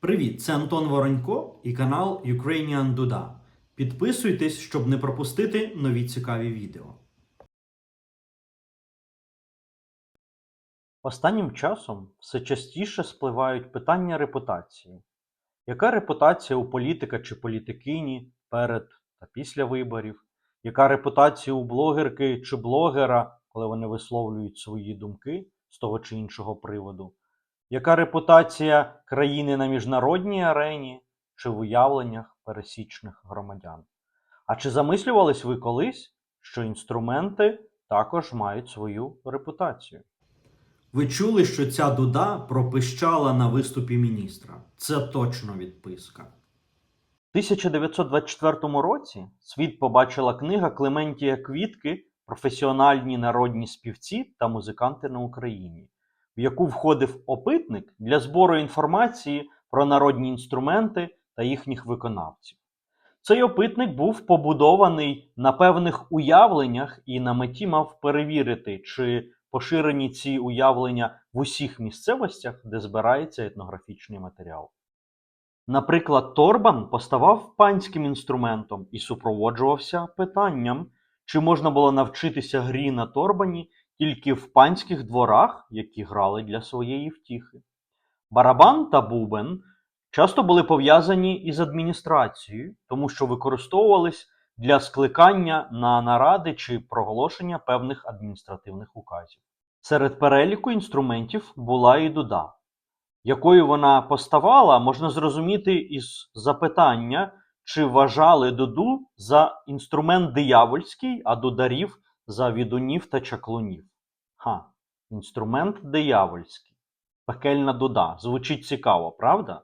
Привіт, це Антон Воронько і канал Ukrainian Duda. Підписуйтесь, щоб не пропустити нові цікаві відео. Останнім часом все частіше спливають питання репутації. Яка репутація у політика чи політикині перед та після виборів? Яка репутація у блогерки чи блогера, коли вони висловлюють свої думки з того чи іншого приводу? Яка репутація країни на міжнародній арені чи в уявленнях пересічних громадян? А чи замислювались ви колись, що інструменти також мають свою репутацію? Ви чули, що ця Дуда пропищала на виступі міністра. Це точно відписка. У 1924 році світ побачила книга Клементія Квітки «Професіональні народні співці та музиканти на Україні», в яку входив опитник для збору інформації про народні інструменти та їхніх виконавців. Цей опитник був побудований на певних уявленнях і на меті мав перевірити, чи поширені ці уявлення в усіх місцевостях, де збирається етнографічний матеріал. Наприклад, торбан поставав панським інструментом і супроводжувався питанням, чи можна було навчитися грі на торбані тільки в панських дворах, які грали для своєї втіхи. Барабан та бубен часто були пов'язані із адміністрацією, тому що використовувались для скликання на наради чи проголошення певних адміністративних указів. Серед переліку інструментів була і дуда. Якою вона поставала, можна зрозуміти із запитання, чи вважали дуду за інструмент диявольський, а дударів за відунів та чаклунів. Інструмент диявольський. Пекельна дуда. Звучить цікаво, правда?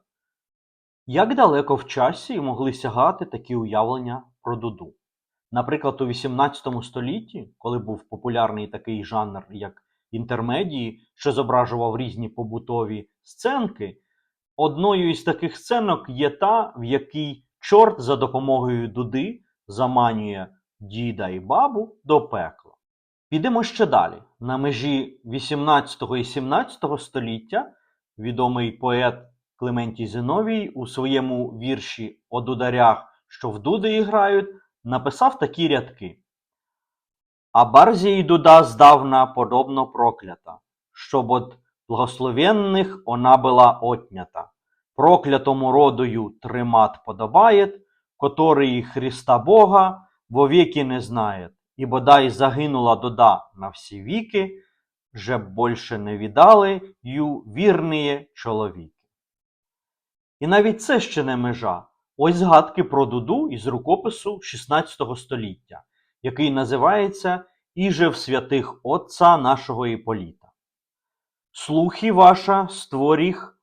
Як далеко в часі могли сягати такі уявлення про дуду? Наприклад, у XVIII столітті, коли був популярний такий жанр, як інтермедії, що зображував різні побутові сценки, одною із таких сценок є та, в якій чорт за допомогою дуди заманює діда і бабу до пекла. Підемо ще далі. На межі XVIII і XVII століття відомий поет Клементій Зиновій у своєму вірші «О дударях, що в дуди іграють» написав такі рядки. «А барзі й дуда здавна подобно проклята, щоб от благословенних она була отнята. Проклятому родою тримат подобает, который Христа Бога вовеки не знает, і бодай загинула дуда на всі віки, же б больше не віддали ю вірні чоловіки». І навіть це ще не межа. Ось згадки про дуду із рукопису XVI століття, який називається «Іже в святих отца нашого Іполіта». «Слухи ваша створих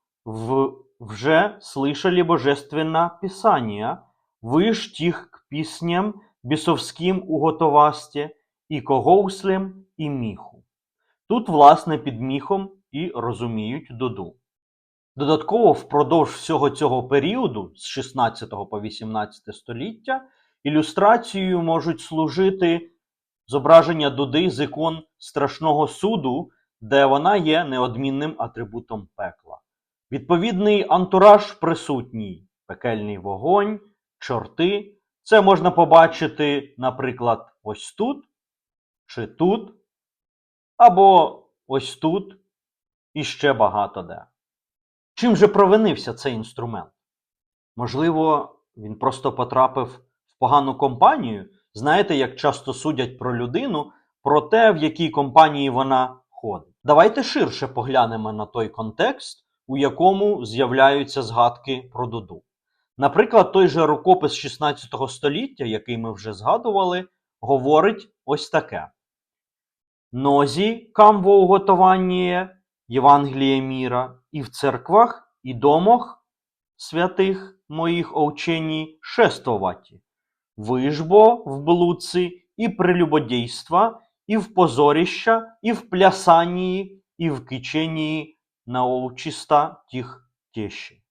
вже слышали божественна писання, ви ж тих к пісням бісовським уготовасте, і когоуслем, і міху». Тут, власне, під міхом і розуміють дуду. Додатково, впродовж всього цього періоду, з 16 по 18 століття, ілюстрацією можуть служити зображення дуди з ікон страшного суду, де вона є неодмінним атрибутом пекла. Відповідний антураж присутній – пекельний вогонь, чорти. Це можна побачити, наприклад, ось тут, чи тут, або ось тут, і ще багато де. Чим же провинився цей інструмент? Можливо, він просто потрапив в погану компанію? Знаєте, як часто судять про людину, про те, в якій компанії вона ходить. Давайте ширше поглянемо на той контекст, у якому з'являються згадки про дуду. Наприклад, той же рукопис 16 століття, який ми вже згадували, говорить ось таке. «Нозі, кам во уготовання Євангелія міра, і в церквах, і домах святих моїх овчені шествовати. Ви ж бо в блудці і прелюбодійства, і в позоріща, і в плясанні, і в киченні на овчиста тих тещі».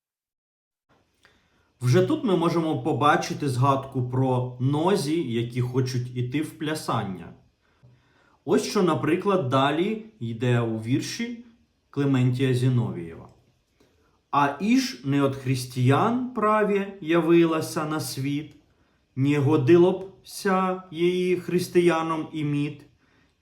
Вже тут ми можемо побачити згадку про нозі, які хочуть іти в плясання. Ось що, наприклад, далі йде у вірші Клементія Зіновієва. А іж не от християн праві явилася на світ, не годило б ся її християнам іміт,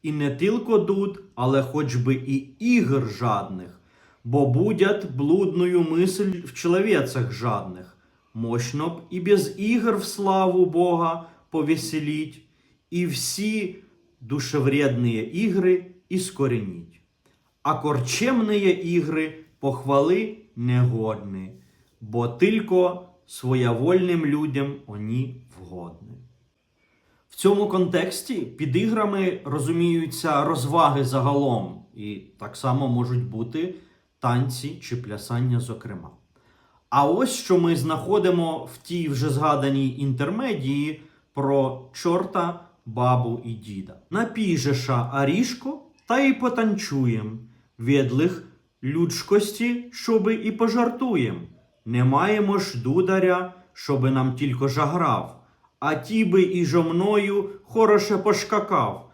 і не тільки дуд, але хоч би і ігр жадних, бо будять блудную мысль в человецах жадних, мощно б і без ігр в славу Бога повеселить, і всі душевредные ігри іскоренить. А корчемные ігри похвали негодні, бо тільки своєвольним людям вони вгодні. В цьому контексті під іграми розуміються розваги загалом, і так само можуть бути танці чи плясання зокрема. А ось що ми знаходимо в тій вже згаданій інтермедії про чорта, бабу і діда. Напіжеша арішко, та й потанчуєм, відлих людськості, щоби і пожартуєм. Не маємо ж дударя, щоби нам тільки жаграв, а ті би і жо мною хороше пошкакав.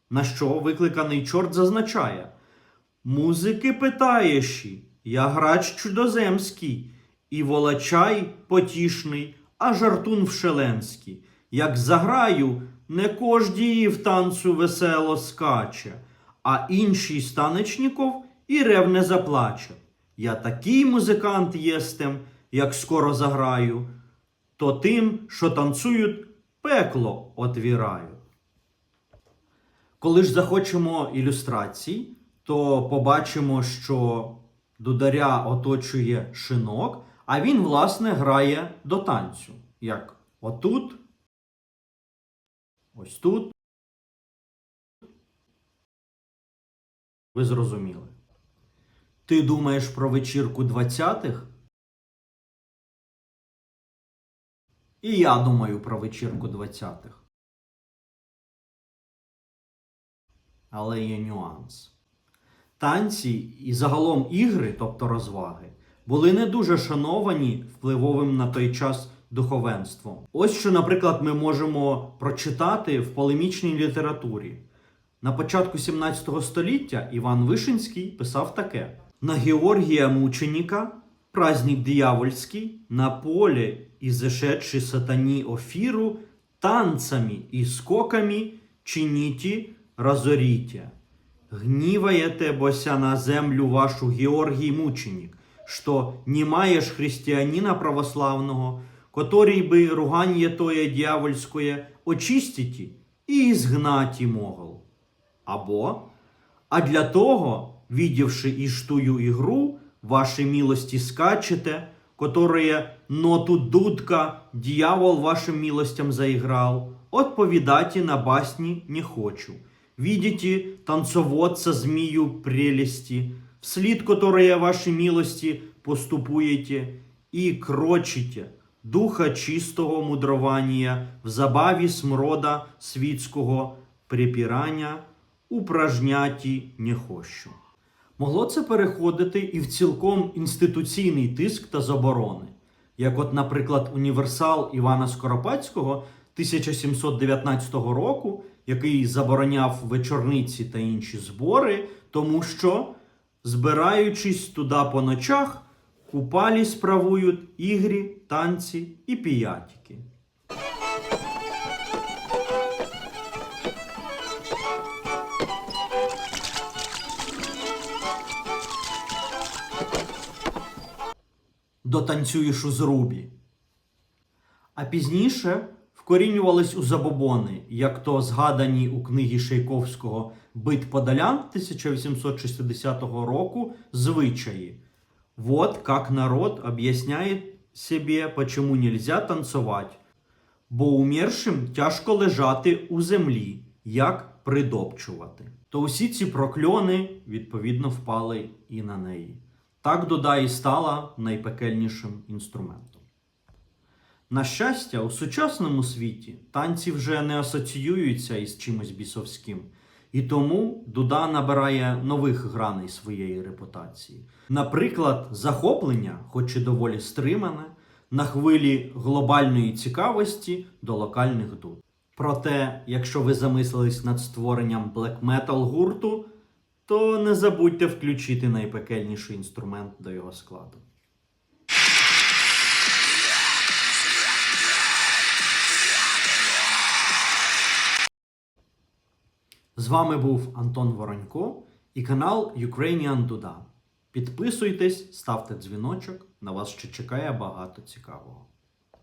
На що викликаний чорт зазначає: музики питаєші, я грач чудоземський, і волочай потішний, а жартун вшеленський. Як заграю, не кождій в танцю весело скаче, а інший з танечников і ревне заплаче. Я такий музикант єстем, як скоро заграю, то тим, що танцюють, пекло отвіраю. Коли ж захочемо ілюстрацій, то побачимо, що дударя оточує шинок, а він, власне, грає до танцю. Як отут, ось тут. Ви зрозуміли. Ти думаєш про вечірку 20-х? І я думаю про вечірку 20-х. Але є нюанс. Танці і загалом ігри, тобто розваги, були не дуже шановані впливовим на той час духовенством. Ось що, наприклад, ми можемо прочитати в полемічній літературі. На початку 17 століття Іван Вишинський писав таке: «На Георгія Мученика, праздник дьявольский, на поле изошедший сатани офиру, танцами и скоками чините, разорите. Гніваєте бося на землю вашу Георгій Мученик, що не маєш християнина православного, который бы руганье тое дьявольское очистити і изгнати могол». Або «А для того, видевши иж тую игру, вашей милости скачете, которые ноту дудка дьявол вашим милостям заиграл, отповедати на басни не хочу. Видите танцоводца змею прелести, вслед которые вашей милости поступуете и крочите духа чистого мудрования в забаві смрода світського припірання упражняті не хочу». Могло це переходити і в цілком інституційний тиск та заборони, як от, наприклад, універсал Івана Скоропадського 1719 року, який забороняв вечорниці та інші збори, тому що, збираючись туди по ночах, купалі справують ігрі, танці і піятики. Дотанцюєш у зрубі. А пізніше вкорінювались у забобони, як то згадані у книгі Шейковського «Бит Подолян» 1860 року звичаї. Вот как народ об'ясняє себе, почему нельзя танцевать, бо умершим тяжко лежати у землі, як придобчувати. То усі ці прокльони, відповідно, впали і на неї. Так дуда і стала найпекельнішим інструментом. На щастя, у сучасному світі танці вже не асоціюються із чимось бісовським, і тому дуда набирає нових граней своєї репутації. Наприклад, захоплення, хоч і доволі стримане, на хвилі глобальної цікавості до локальних дуд. Проте, якщо ви замислились над створенням блек-метал гурту, то не забудьте включити найпекельніший інструмент до його складу. З вами був Антон Воронько і канал Ukrainian Duda. Підписуйтесь, ставте дзвіночок, на вас ще чекає багато цікавого.